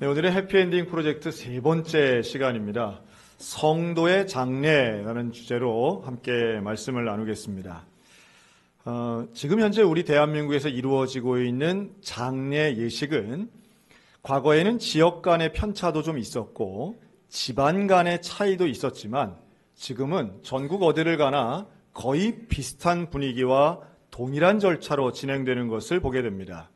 네, 오늘의 해피엔딩 프로젝트 세 번째 시간입니다. 성도의 장례라는 주제로 함께 말씀을 나누겠습니다. 지금 현재 우리 대한민국에서 이루어지고 있는 장례 예식은 과거에는 지역 간의 편차도 좀 있었고 집안 간의 차이도 있었지만 지금은 전국 어디를 가나 거의 비슷한 분위기와 동일한 절차로 진행되는 것을 보게 됩니다.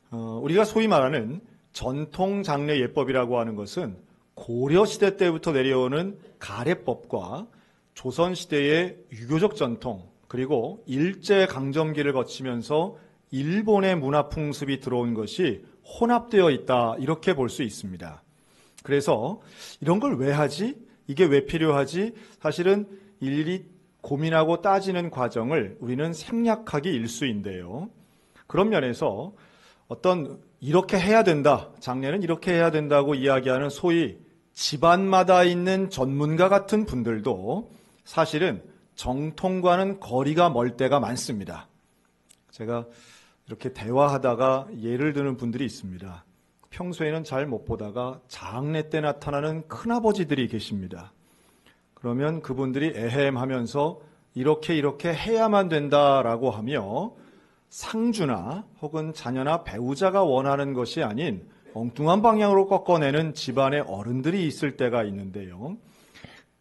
우리가 소위 말하는 전통 장례 예법이라고 하는 것은 고려시대 때부터 내려오는 가례법과 조선시대의 유교적 전통 그리고 일제강점기를 거치면서 일본의 문화풍습이 들어온 것이 혼합되어 있다 이렇게 볼 수 있습니다. 그래서 이런 걸 왜 하지? 이게 왜 필요하지? 사실은 일일이 고민하고 따지는 과정을 우리는 생략하기 일쑤인데요. 그런 면에서 어떤 이렇게 해야 된다, 장례는 이렇게 해야 된다고 이야기하는 소위 집안마다 있는 전문가 같은 분들도 사실은 정통과는 거리가 멀 때가 많습니다. 제가 이렇게 대화하다가 예를 드는 분들이 있습니다. 평소에는 잘 못 보다가 장례 때 나타나는 큰아버지들이 계십니다. 그러면 그분들이 에헴하면서 이렇게 해야만 된다라고 하며 상주나 혹은 자녀나 배우자가 원하는 것이 아닌 엉뚱한 방향으로 꺾어내는 집안의 어른들이 있을 때가 있는데요.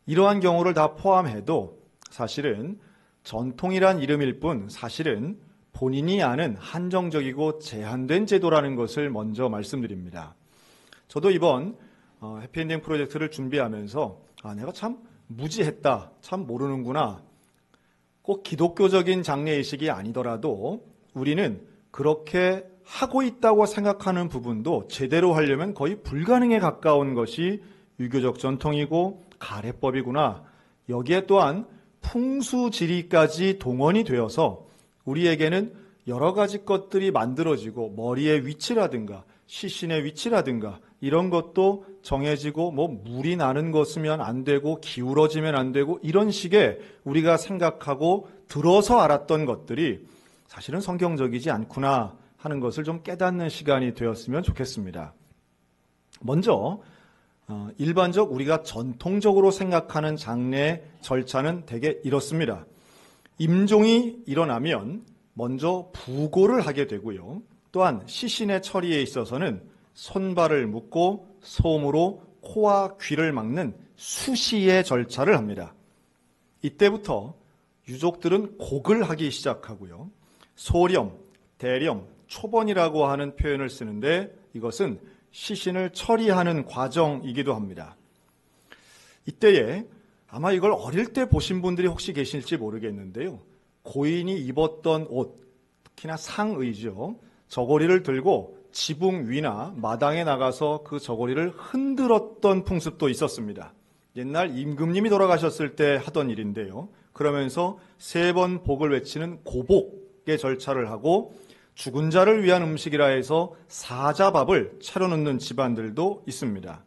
이러한 경우를 다 포함해도 사실은 전통이란 이름일 뿐 사실은 본인이 아는 한정적이고 제한된 제도라는 것을 먼저 말씀드립니다. 저도 이번 해피엔딩 프로젝트를 준비하면서 내가 참 무지했다, 참 모르는구나. 꼭 기독교적인 장례 예식이 아니더라도 우리는 그렇게 하고 있다고 생각하는 부분도 제대로 하려면 거의 불가능에 가까운 것이 유교적 전통이고 가례법이구나. 여기에 또한 풍수지리까지 동원이 되어서 우리에게는 여러 가지 것들이 만들어지고 머리의 위치라든가 시신의 위치라든가 이런 것도 정해지고 물이 나는 것이면 안 되고 기울어지면 안 되고 이런 식의 우리가 생각하고 들어서 알았던 것들이 사실은 성경적이지 않구나 하는 것을 좀 깨닫는 시간이 되었으면 좋겠습니다. 먼저 일반적 우리가 전통적으로 생각하는 장례 절차는 대개 이렇습니다. 임종이 일어나면 먼저 부고를 하게 되고요. 또한 시신의 처리에 있어서는 손발을 묶고 솜으로 코와 귀를 막는 수시의 절차를 합니다. 이때부터 유족들은 곡을 하기 시작하고요. 소렴, 대렴, 초번이라고 하는 표현을 쓰는데 이것은 시신을 처리하는 과정이기도 합니다. 이때에 아마 이걸 어릴 때 보신 분들이 혹시 계실지 모르겠는데요. 고인이 입었던 옷, 특히나 상의죠. 저고리를 들고 지붕 위나 마당에 나가서 그 저고리를 흔들었던 풍습도 있었습니다. 옛날 임금님이 돌아가셨을 때 하던 일인데요. 그러면서 3번 복을 외치는 고복의 절차를 하고 죽은 자를 위한 음식이라 해서 사자밥을 차려놓는 집안들도 있습니다.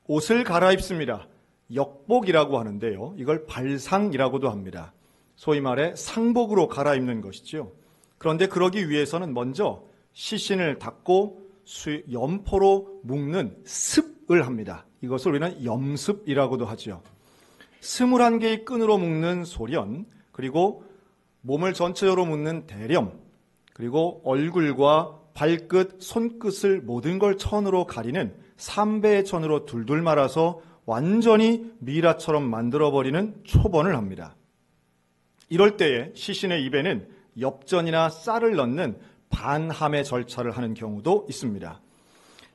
옷을 갈아입습니다. 역복이라고 하는데요. 이걸 발상이라고도 합니다. 소위 말해 상복으로 갈아입는 것이죠. 그런데 그러기 위해서는 먼저 시신을 닦고 염포로 묶는 습을 합니다. 이것을 우리는 염습이라고도 하죠. 21개의 끈으로 묶는 소련, 그리고 몸을 전체적으로 묶는 대렴, 그리고 얼굴과 발끝, 손끝을 모든 걸 천으로 가리는 3배의 천으로 둘둘 말아서 완전히 미라처럼 만들어버리는 초번을 합니다. 이럴 때에 시신의 입에는 엽전이나 쌀을 넣는 반함의 절차를 하는 경우도 있습니다.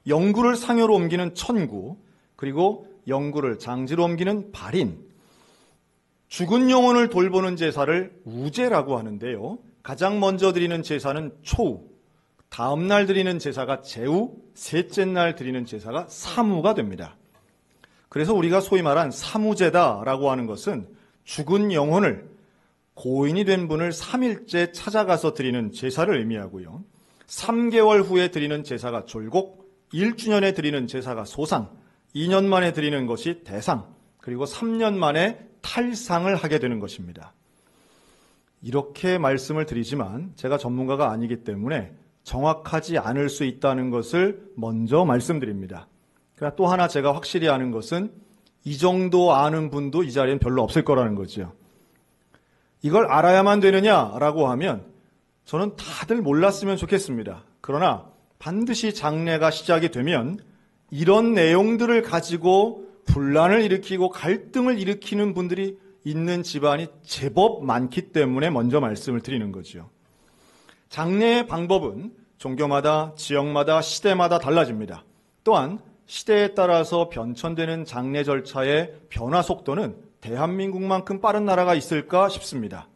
영구를 상여로 옮기는 천구, 그리고 영구를 장지로 옮기는 발인, 죽은 영혼을 돌보는 제사를 우제라고 하는데요. 가장 먼저 드리는 제사는 초우, 다음 날 드리는 제사가 제우, 셋째 날 드리는 제사가 사무가 됩니다. 그래서 우리가 소위 말한 사무제다라고 하는 것은 죽은 영혼을 고인이 된 분을 3일째 찾아가서 드리는 제사를 의미하고요. 3개월 후에 드리는 제사가 졸곡, 1주년에 드리는 제사가 소상, 2년 만에 드리는 것이 대상, 그리고 3년 만에 탈상을 하게 되는 것입니다. 이렇게 말씀을 드리지만 제가 전문가가 아니기 때문에 정확하지 않을 수 있다는 것을 먼저 말씀드립니다. 그러나 또 하나 제가 확실히 아는 것은 이 정도 아는 분도 이 자리엔 별로 없을 거라는 거죠. 이걸 알아야만 되느냐라고 하면 저는 다들 몰랐으면 좋겠습니다. 그러나 반드시 장례가 시작이 되면 이런 내용들을 가지고 분란을 일으키고 갈등을 일으키는 분들이 있는 집안이 제법 많기 때문에 먼저 말씀을 드리는 거죠. 장례의 방법은 종교마다, 지역마다, 시대마다 달라집니다. 또한 시대에 따라서 변천되는 장례 절차의 변화 속도는 대한민국만큼 빠른 나라가 있을까 싶습니다.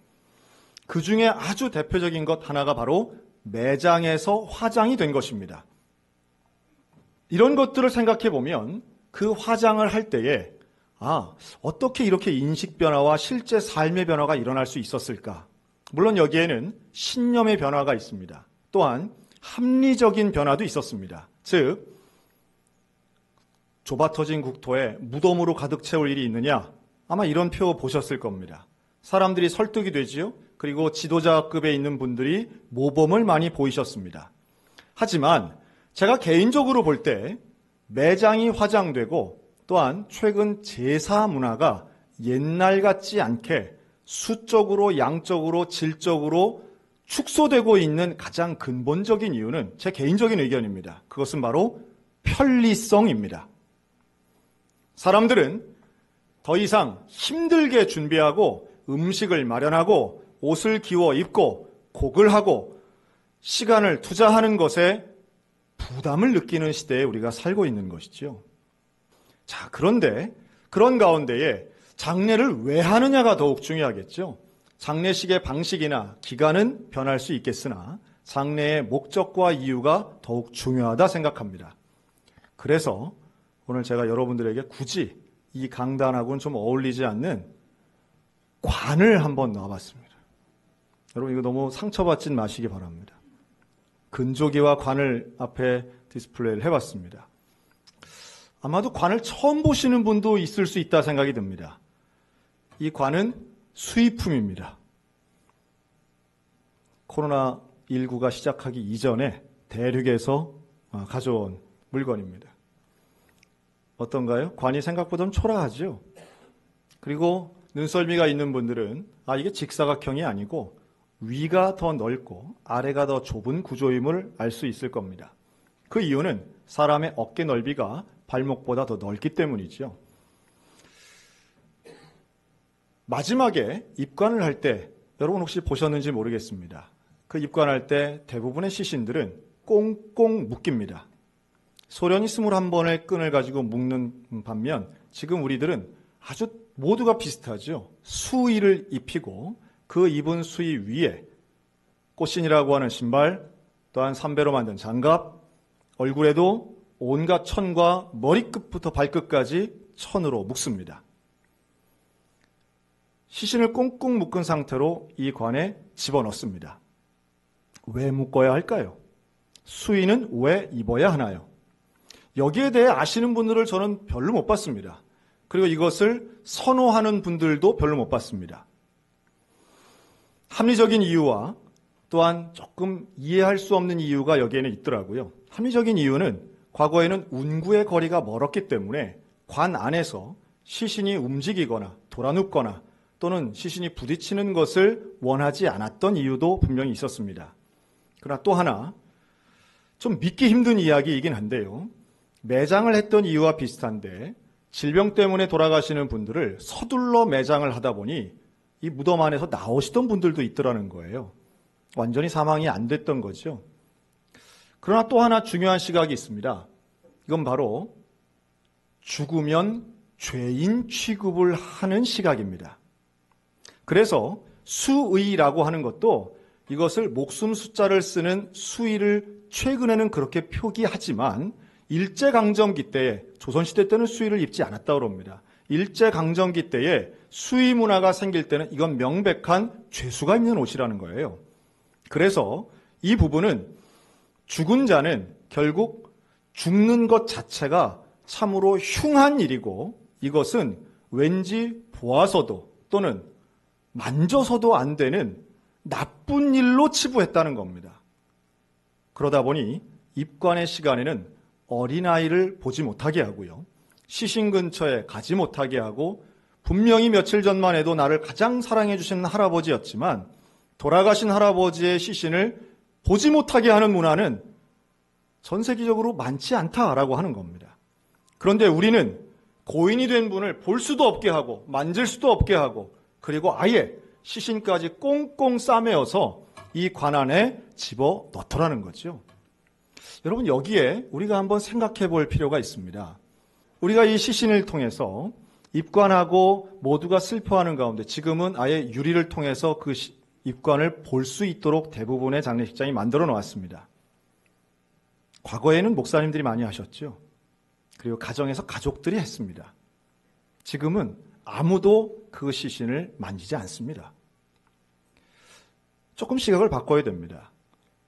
그 중에 아주 대표적인 것 하나가 바로 매장에서 화장이 된 것입니다. 이런 것들을 생각해 보면 그 화장을 할 때에 어떻게 이렇게 인식 변화와 실제 삶의 변화가 일어날 수 있었을까? 물론 여기에는 신념의 변화가 있습니다. 또한 합리적인 변화도 있었습니다. 즉, 좁아터진 국토에 무덤으로 가득 채울 일이 있느냐? 아마 이런 표 보셨을 겁니다. 사람들이 설득이 되지요. 그리고 지도자급에 있는 분들이 모범을 많이 보이셨습니다. 하지만 제가 개인적으로 볼 때 매장이 화장되고 또한 최근 제사 문화가 옛날 같지 않게 수적으로, 양적으로, 질적으로 축소되고 있는 가장 근본적인 이유는 제 개인적인 의견입니다. 그것은 바로 편리성입니다. 사람들은 더 이상 힘들게 준비하고 음식을 마련하고 옷을 기워 입고 곡을 하고 시간을 투자하는 것에 부담을 느끼는 시대에 우리가 살고 있는 것이죠. 자, 그런데 그런 가운데에 장례를 왜 하느냐가 더욱 중요하겠죠. 장례식의 방식이나 기간은 변할 수 있겠으나 장례의 목적과 이유가 더욱 중요하다 생각합니다. 그래서 오늘 제가 여러분들에게 굳이 이 강단하고는 좀 어울리지 않는 관을 한번 놔봤습니다. 여러분 이거 너무 상처받지 마시기 바랍니다. 근조기와 관을 앞에 디스플레이를 해봤습니다. 아마도 관을 처음 보시는 분도 있을 수 있다 생각이 듭니다. 이 관은 수입품입니다. 코로나19가 시작하기 이전에 대륙에서 가져온 물건입니다. 어떤가요? 관이 생각보다 좀 초라하죠? 그리고 눈썰미가 있는 분들은 이게 직사각형이 아니고 위가 더 넓고 아래가 더 좁은 구조임을 알 수 있을 겁니다. 그 이유는 사람의 어깨 넓이가 발목보다 더 넓기 때문이죠. 마지막에 입관을 할 때 여러분 혹시 보셨는지 모르겠습니다. 그 입관할 때 대부분의 시신들은 꽁꽁 묶입니다. 소련이 21번의 끈을 가지고 묶는 반면 지금 우리들은 아주 모두가 비슷하죠. 수의를 입히고 그 입은 수의 위에 꽃신이라고 하는 신발, 또한 삼배로 만든 장갑, 얼굴에도 온갖 천과 머리끝부터 발끝까지 천으로 묶습니다. 시신을 꽁꽁 묶은 상태로 이 관에 집어넣습니다. 왜 묶어야 할까요? 수의는 왜 입어야 하나요? 여기에 대해 아시는 분들을 저는 별로 못 봤습니다. 그리고 이것을 선호하는 분들도 별로 못 봤습니다. 합리적인 이유와 또한 조금 이해할 수 없는 이유가 여기에는 있더라고요. 합리적인 이유는 과거에는 운구의 거리가 멀었기 때문에 관 안에서 시신이 움직이거나 돌아눕거나 또는 시신이 부딪히는 것을 원하지 않았던 이유도 분명히 있었습니다. 그러나 또 하나 좀 믿기 힘든 이야기이긴 한데요. 매장을 했던 이유와 비슷한데 질병 때문에 돌아가시는 분들을 서둘러 매장을 하다 보니 이 무덤 안에서 나오시던 분들도 있더라는 거예요. 완전히 사망이 안 됐던 거죠. 그러나 또 하나 중요한 시각이 있습니다. 이건 바로 죽으면 죄인 취급을 하는 시각입니다. 그래서 수의라고 하는 것도 이것을 목숨 숫자를 쓰는 수의를 최근에는 그렇게 표기하지만 일제강점기 때에 조선시대 때는 수의를 입지 않았다고 합니다. 일제강점기 때에 수의 문화가 생길 때는 이건 명백한 죄수가 입는 옷이라는 거예요. 그래서 이 부분은 죽은 자는 결국 죽는 것 자체가 참으로 흉한 일이고 이것은 왠지 보아서도 또는 만져서도 안 되는 나쁜 일로 치부했다는 겁니다. 그러다 보니 입관의 시간에는 어린아이를 보지 못하게 하고요. 시신 근처에 가지 못하게 하고, 분명히 며칠 전만 해도 나를 가장 사랑해 주신 할아버지였지만 돌아가신 할아버지의 시신을 보지 못하게 하는 문화는 전 세계적으로 많지 않다라고 하는 겁니다. 그런데 우리는 고인이 된 분을 볼 수도 없게 하고 만질 수도 없게 하고, 그리고 아예 시신까지 꽁꽁 싸매어서 이 관 안에 집어 넣더라는 거죠. 여러분, 여기에 우리가 한번 생각해 볼 필요가 있습니다. 우리가 이 시신을 통해서 입관하고 모두가 슬퍼하는 가운데 지금은 아예 유리를 통해서 그 입관을 볼 수 있도록 대부분의 장례식장이 만들어 놓았습니다. 과거에는 목사님들이 많이 하셨죠. 그리고 가정에서 가족들이 했습니다. 지금은 아무도 그 시신을 만지지 않습니다. 조금 시각을 바꿔야 됩니다.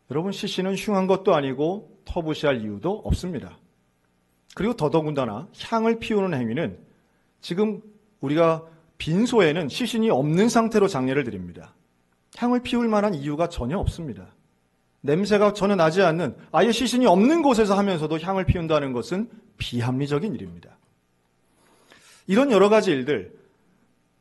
여러분, 시신은 흉한 것도 아니고 터부시할 이유도 없습니다. 그리고 더더군다나 향을 피우는 행위는 지금 우리가 빈소에는 시신이 없는 상태로 장례를 드립니다. 향을 피울 만한 이유가 전혀 없습니다. 냄새가 전혀 나지 않는, 아예 시신이 없는 곳에서 하면서도 향을 피운다는 것은 비합리적인 일입니다. 이런 여러 가지 일들,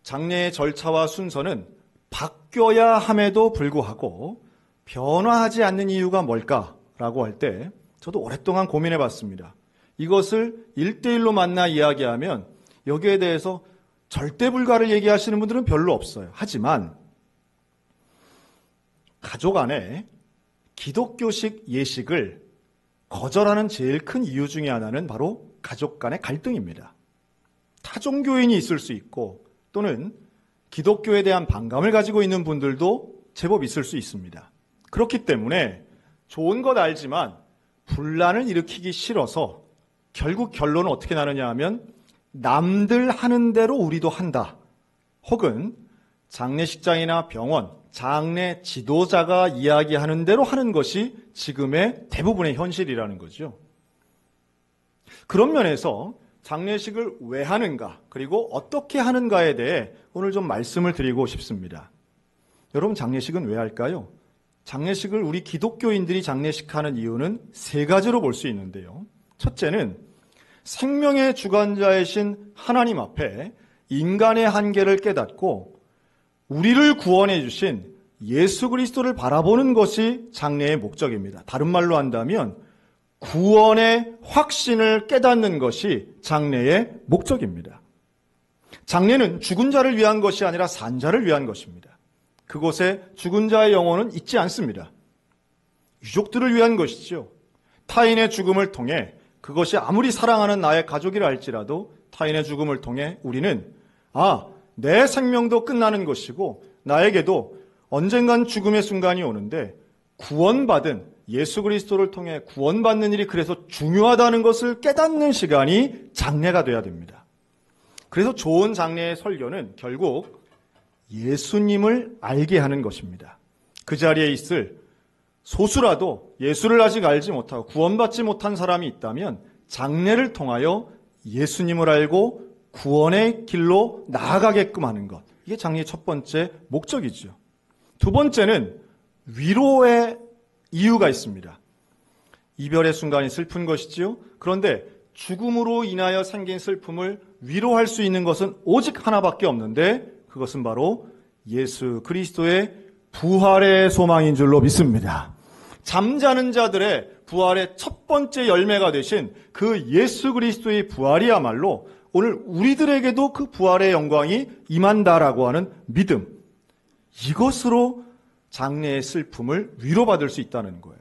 장례의 절차와 순서는 바뀌어야 함에도 불구하고 변화하지 않는 이유가 뭘까라고 할 때 저도 오랫동안 고민해 봤습니다. 이것을 1대1로 만나 이야기하면 여기에 대해서 절대 불가를 얘기하시는 분들은 별로 없어요. 하지만 가족 안에 기독교식 예식을 거절하는 제일 큰 이유 중에 하나는 바로 가족 간의 갈등입니다. 타종교인이 있을 수 있고 또는 기독교에 대한 반감을 가지고 있는 분들도 제법 있을 수 있습니다. 그렇기 때문에 좋은 것 알지만 분란을 일으키기 싫어서 결국 결론은 어떻게 나느냐 하면 남들 하는 대로 우리도 한다. 혹은 장례식장이나 병원, 장례 지도자가 이야기하는 대로 하는 것이 지금의 대부분의 현실이라는 거죠. 그런 면에서 장례식을 왜 하는가, 그리고 어떻게 하는가에 대해 오늘 좀 말씀을 드리고 싶습니다. 여러분, 장례식은 왜 할까요? 장례식을 우리 기독교인들이 장례식하는 이유는 세 가지로 볼 수 있는데요. 첫째는 생명의 주관자이신 하나님 앞에 인간의 한계를 깨닫고 우리를 구원해 주신 예수 그리스도를 바라보는 것이 장례의 목적입니다. 다른 말로 한다면 구원의 확신을 깨닫는 것이 장례의 목적입니다. 장례는 죽은 자를 위한 것이 아니라 산 자를 위한 것입니다. 그곳에 죽은 자의 영혼은 있지 않습니다. 유족들을 위한 것이죠. 타인의 죽음을 통해, 그것이 아무리 사랑하는 나의 가족이라 할지라도 타인의 죽음을 통해 우리는 내 생명도 끝나는 것이고 나에게도 언젠간 죽음의 순간이 오는데 구원받은 예수 그리스도를 통해 구원받는 일이 그래서 중요하다는 것을 깨닫는 시간이 장례가 돼야 됩니다. 그래서 좋은 장례의 설교는 결국 예수님을 알게 하는 것입니다. 그 자리에 있을 소수라도 예수를 아직 알지 못하고 구원받지 못한 사람이 있다면 장례를 통하여 예수님을 알고 구원의 길로 나아가게끔 하는 것. 이게 장례의 첫 번째 목적이죠. 두 번째는 위로의 이유가 있습니다. 이별의 순간이 슬픈 것이지요. 그런데 죽음으로 인하여 생긴 슬픔을 위로할 수 있는 것은 오직 하나밖에 없는데 그것은 바로 예수 그리스도의 부활의 소망인 줄로 믿습니다. 잠자는 자들의 부활의 첫 번째 열매가 되신 그 예수 그리스도의 부활이야말로 오늘 우리들에게도 그 부활의 영광이 임한다라고 하는 믿음, 이것으로 장례의 슬픔을 위로받을 수 있다는 거예요.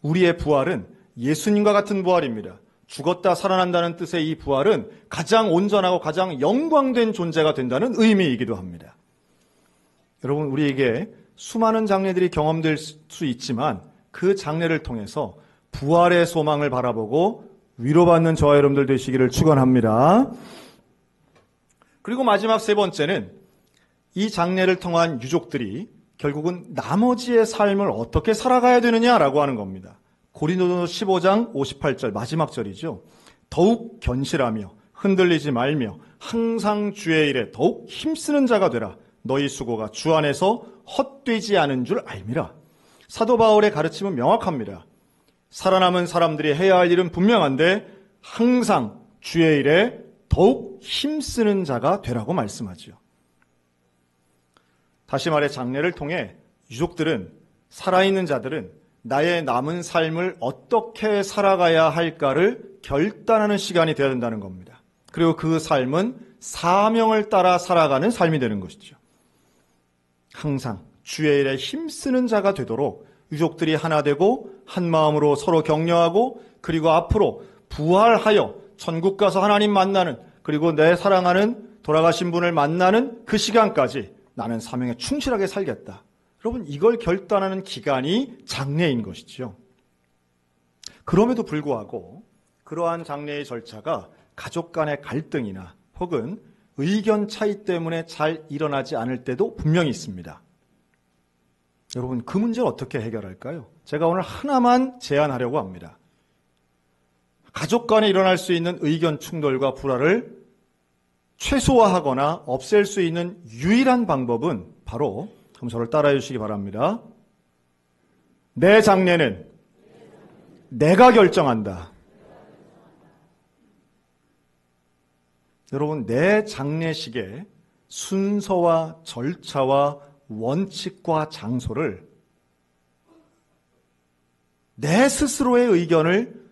우리의 부활은 예수님과 같은 부활입니다. 죽었다 살아난다는 뜻의 이 부활은 가장 온전하고 가장 영광된 존재가 된다는 의미이기도 합니다. 여러분, 우리에게 수많은 장례들이 경험될 수 있지만 그 장례를 통해서 부활의 소망을 바라보고 위로받는 저와 여러분들 되시기를 축원합니다. 그리고 마지막 세 번째는 이 장례를 통한 유족들이 결국은 나머지의 삶을 어떻게 살아가야 되느냐라고 하는 겁니다. 고린도전서 15장 58절 마지막 절이죠. 더욱 견실하며 흔들리지 말며 항상 주의 일에 더욱 힘쓰는 자가 되라. 너희 수고가 주 안에서 헛되지 않은 줄 알미라. 사도 바울의 가르침은 명확합니다. 살아남은 사람들이 해야 할 일은 분명한데 항상 주의 일에 더욱 힘쓰는 자가 되라고 말씀하죠. 다시 말해 장례를 통해 유족들은, 살아있는 자들은 나의 남은 삶을 어떻게 살아가야 할까를 결단하는 시간이 되어야 된다는 겁니다. 그리고 그 삶은 사명을 따라 살아가는 삶이 되는 것이죠. 항상 주의 일에 힘쓰는 자가 되도록 유족들이 하나 되고 한 마음으로 서로 격려하고, 그리고 앞으로 부활하여 천국 가서 하나님 만나는, 그리고 내 사랑하는 돌아가신 분을 만나는 그 시간까지 나는 사명에 충실하게 살겠다. 여러분, 이걸 결단하는 기간이 장례인 것이죠. 그럼에도 불구하고 그러한 장례의 절차가 가족 간의 갈등이나 혹은 의견 차이 때문에 잘 일어나지 않을 때도 분명히 있습니다. 여러분, 그 문제를 어떻게 해결할까요? 제가 오늘 하나만 제안하려고 합니다. 가족 간에 일어날 수 있는 의견 충돌과 불화를 최소화하거나 없앨 수 있는 유일한 방법은 바로, 그럼 저를 따라해 주시기 바랍니다. 내 장례는 내가 결정한다. 여러분, 내 장례식의 순서와 절차와 원칙과 장소를 내 스스로의 의견을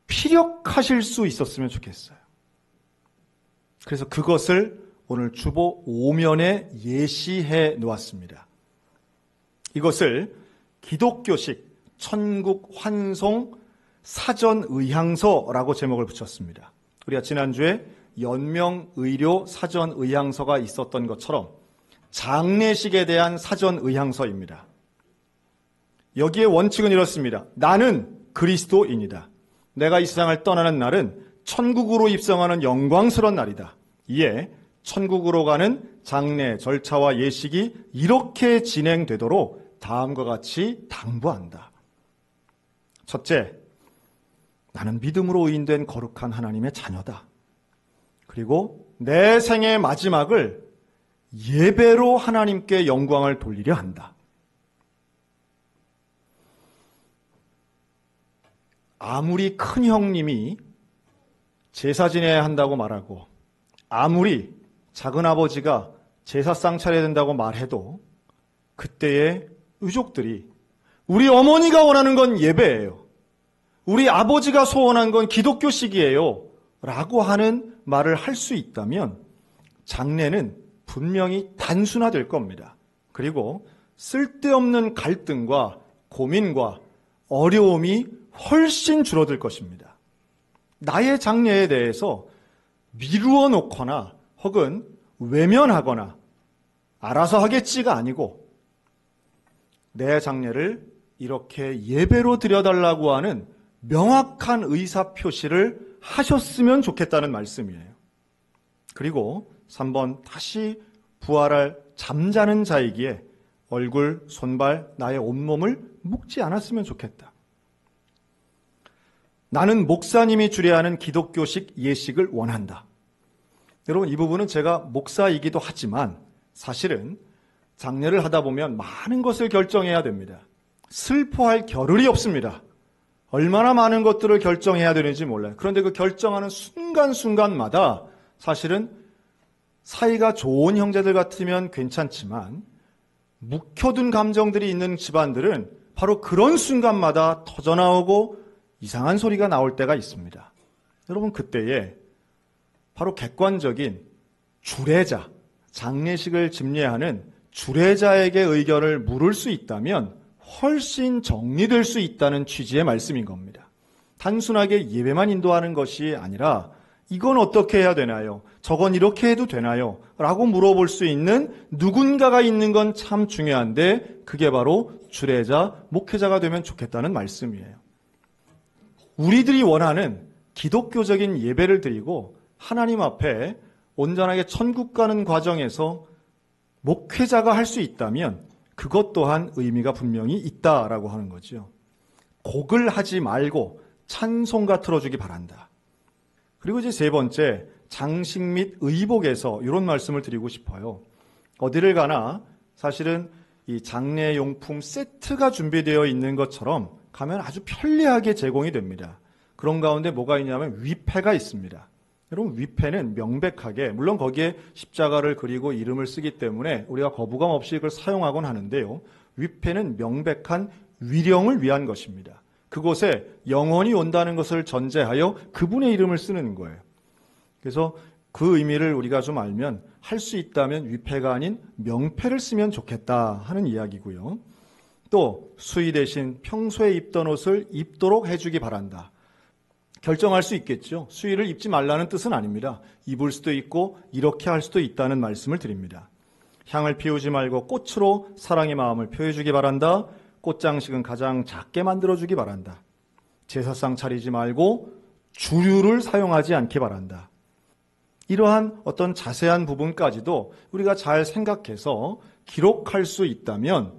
피력하실 수 있었으면 좋겠어요. 그래서 그것을 오늘 주보 5면에 예시해 놓았습니다. 이것을 기독교식 천국 환송 사전 의향서라고 제목을 붙였습니다. 우리가 지난주에 연명 의료 사전 의향서가 있었던 것처럼 장례식에 대한 사전 의향서입니다. 여기에 원칙은 이렇습니다. 나는 그리스도인이다. 내가 이 세상을 떠나는 날은 천국으로 입성하는 영광스러운 날이다. 이에 천국으로 가는 장례 절차와 예식이 이렇게 진행되도록 다음과 같이 당부한다. 첫째, 나는 믿음으로 의인된 거룩한 하나님의 자녀다. 그리고 내 생의 마지막을 예배로 하나님께 영광을 돌리려 한다. 아무리 큰 형님이 제사 지내야 한다고 말하고, 아무리 작은 아버지가 제사상 차려야 된다고 말해도 그때의 유족들이 우리 어머니가 원하는 건 예배예요. 우리 아버지가 소원한 건 기독교식이에요. 라고 하는 말을 할 수 있다면 장례는 분명히 단순화될 겁니다. 그리고 쓸데없는 갈등과 고민과 어려움이 훨씬 줄어들 것입니다. 나의 장례에 대해서 미루어 놓거나 혹은 외면하거나 알아서 하겠지가 아니고 내 장례를 이렇게 예배로 드려달라고 하는 명확한 의사표시를 하셨으면 좋겠다는 말씀이에요. 그리고 3번, 다시 부활할 잠자는 자이기에 얼굴, 손발, 나의 온몸을 묶지 않았으면 좋겠다. 나는 목사님이 주례 하는 기독교식 예식을 원한다. 여러분, 이 부분은 제가 목사이기도 하지만 사실은 장례를 하다 보면 많은 것을 결정해야 됩니다. 슬퍼할 겨를이 없습니다. 얼마나 많은 것들을 결정해야 되는지 몰라요. 그런데 그 결정하는 순간순간마다 사실은 사이가 좋은 형제들 같으면 괜찮지만 묵혀둔 감정들이 있는 집안들은 바로 그런 순간마다 터져나오고 이상한 소리가 나올 때가 있습니다. 여러분, 그때에 바로 객관적인 주례자, 장례식을 집례하는 주례자에게 의견을 물을 수 있다면 훨씬 정리될 수 있다는 취지의 말씀인 겁니다. 단순하게 예배만 인도하는 것이 아니라 이건 어떻게 해야 되나요? 저건 이렇게 해도 되나요? 라고 물어볼 수 있는 누군가가 있는 건 참 중요한데 그게 바로 주례자, 목회자가 되면 좋겠다는 말씀이에요. 우리들이 원하는 기독교적인 예배를 드리고 하나님 앞에 온전하게 천국 가는 과정에서 목회자가 할 수 있다면 그것 또한 의미가 분명히 있다라고 하는 거죠. 곡을 하지 말고 찬송가 틀어주기 바란다. 그리고 이제 세 번째, 장식 및 의복에서 이런 말씀을 드리고 싶어요. 어디를 가나 사실은 이 장례용품 세트가 준비되어 있는 것처럼 가면 아주 편리하게 제공이 됩니다. 그런 가운데 뭐가 있냐면 위패가 있습니다. 여러분, 위패는 명백하게, 물론 거기에 십자가를 그리고 이름을 쓰기 때문에 우리가 거부감 없이 이걸 사용하곤 하는데요. 위패는 명백한 위령을 위한 것입니다. 그곳에 영원히 온다는 것을 전제하여 그분의 이름을 쓰는 거예요. 그래서 그 의미를 우리가 좀 알면, 할 수 있다면 위패가 아닌 명패를 쓰면 좋겠다 하는 이야기고요. 또 수의 대신 평소에 입던 옷을 입도록 해주기 바란다. 결정할 수 있겠죠. 수의를 입지 말라는 뜻은 아닙니다. 입을 수도 있고 이렇게 할 수도 있다는 말씀을 드립니다. 향을 피우지 말고 꽃으로 사랑의 마음을 표해주기 바란다. 꽃장식은 가장 작게 만들어주기 바란다. 제사상 차리지 말고 주류를 사용하지 않기 바란다. 이러한 어떤 자세한 부분까지도 우리가 잘 생각해서 기록할 수 있다면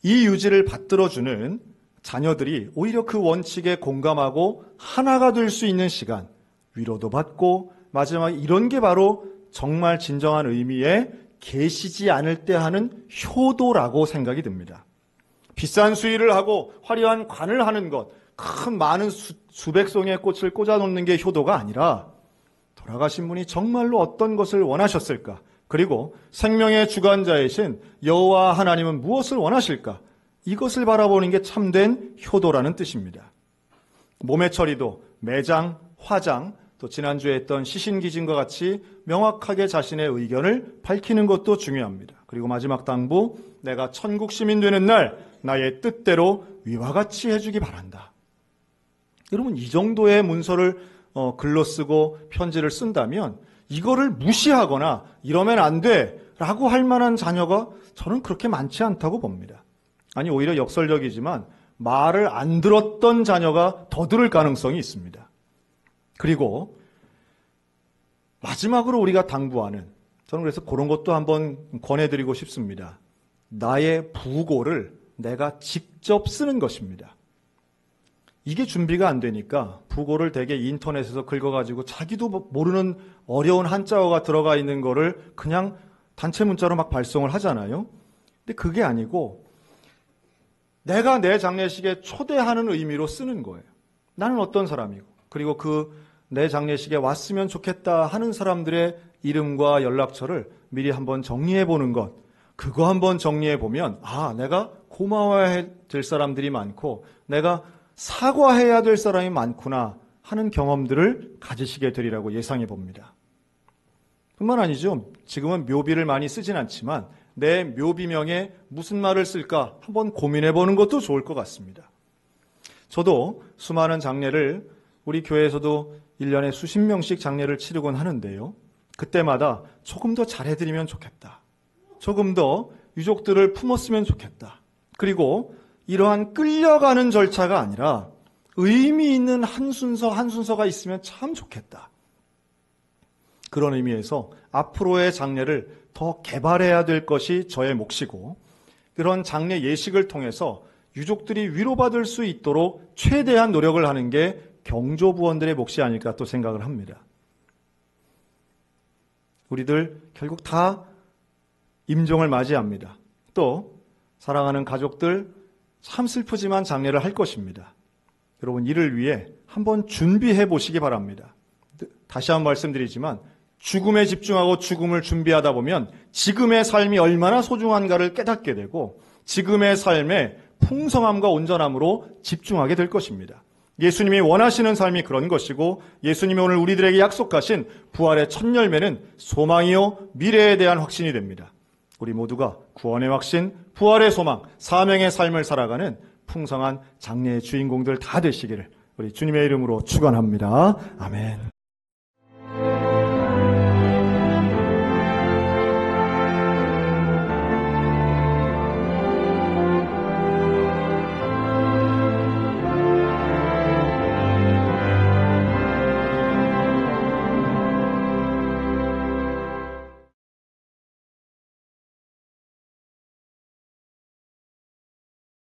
이 유지를 받들어주는 자녀들이 오히려 그 원칙에 공감하고 하나가 될 수 있는 시간, 위로도 받고 마지막에 이런 게 바로 정말 진정한 의미의 계시지 않을 때 하는 효도라고 생각이 듭니다. 비싼 수의를 하고 화려한 관을 하는 것, 큰 많은 수백 송이의 꽃을 꽂아 놓는 게 효도가 아니라 돌아가신 분이 정말로 어떤 것을 원하셨을까? 그리고 생명의 주관자이신 여호와 하나님은 무엇을 원하실까? 이것을 바라보는 게 참된 효도라는 뜻입니다. 몸의 처리도 매장, 화장, 또 지난주에 했던 시신기진과 같이 명확하게 자신의 의견을 밝히는 것도 중요합니다. 그리고 마지막 당부, 내가 천국 시민 되는 날 나의 뜻대로 위와 같이 해주기 바란다. 여러분, 이 정도의 문서를 글로 쓰고 편지를 쓴다면 이거를 무시하거나 이러면 안 돼 라고 할 만한 자녀가 저는 그렇게 많지 않다고 봅니다. 아니, 오히려 역설적이지만 말을 안 들었던 자녀가 더 들을 가능성이 있습니다. 그리고 마지막으로 우리가 당부하는, 저는 그래서 그런 것도 한번 권해드리고 싶습니다. 나의 부고를 내가 직접 쓰는 것입니다. 이게 준비가 안 되니까 부고를 되게 인터넷에서 긁어가지고 자기도 모르는 어려운 한자어가 들어가 있는 거를 그냥 단체 문자로 막 발송을 하잖아요. 근데 그게 아니고 내가 내 장례식에 초대하는 의미로 쓰는 거예요. 나는 어떤 사람이고, 그리고 그 내 장례식에 왔으면 좋겠다 하는 사람들의 이름과 연락처를 미리 한번 정리해 보는 것, 그거 한번 정리해 보면 내가 고마워해야 될 사람들이 많고 내가 사과해야 될 사람이 많구나 하는 경험들을 가지시게 되리라고 예상해 봅니다. 뿐만 아니죠. 지금은 묘비를 많이 쓰진 않지만 내 묘비명에 무슨 말을 쓸까 한번 고민해 보는 것도 좋을 것 같습니다. 저도 수많은 장례를 우리 교회에서도 1년에 수십 명씩 장례를 치르곤 하는데요. 그때마다 조금 더 잘해드리면 좋겠다. 조금 더 유족들을 품었으면 좋겠다. 그리고 이러한 끌려가는 절차가 아니라 의미 있는 한 순서가 있으면 참 좋겠다. 그런 의미에서 앞으로의 장례를 더 개발해야 될 것이 저의 몫이고, 그런 장례 예식을 통해서 유족들이 위로받을 수 있도록 최대한 노력을 하는 게 경조부원들의 몫이 아닐까 또 생각을 합니다. 우리들 결국 다 임종을 맞이합니다. 또 사랑하는 가족들 참 슬프지만 장례를 할 것입니다. 여러분, 이를 위해 한번 준비해 보시기 바랍니다. 다시 한번 말씀드리지만 죽음에 집중하고 죽음을 준비하다 보면 지금의 삶이 얼마나 소중한가를 깨닫게 되고 지금의 삶의 풍성함과 온전함으로 집중하게 될 것입니다. 예수님이 원하시는 삶이 그런 것이고, 예수님이 오늘 우리들에게 약속하신 부활의 첫 열매는 소망이요 미래에 대한 확신이 됩니다. 우리 모두가 구원의 확신, 부활의 소망, 사명의 삶을 살아가는 풍성한 장래의 주인공들 다 되시기를 우리 주님의 이름으로 축원합니다. 아멘.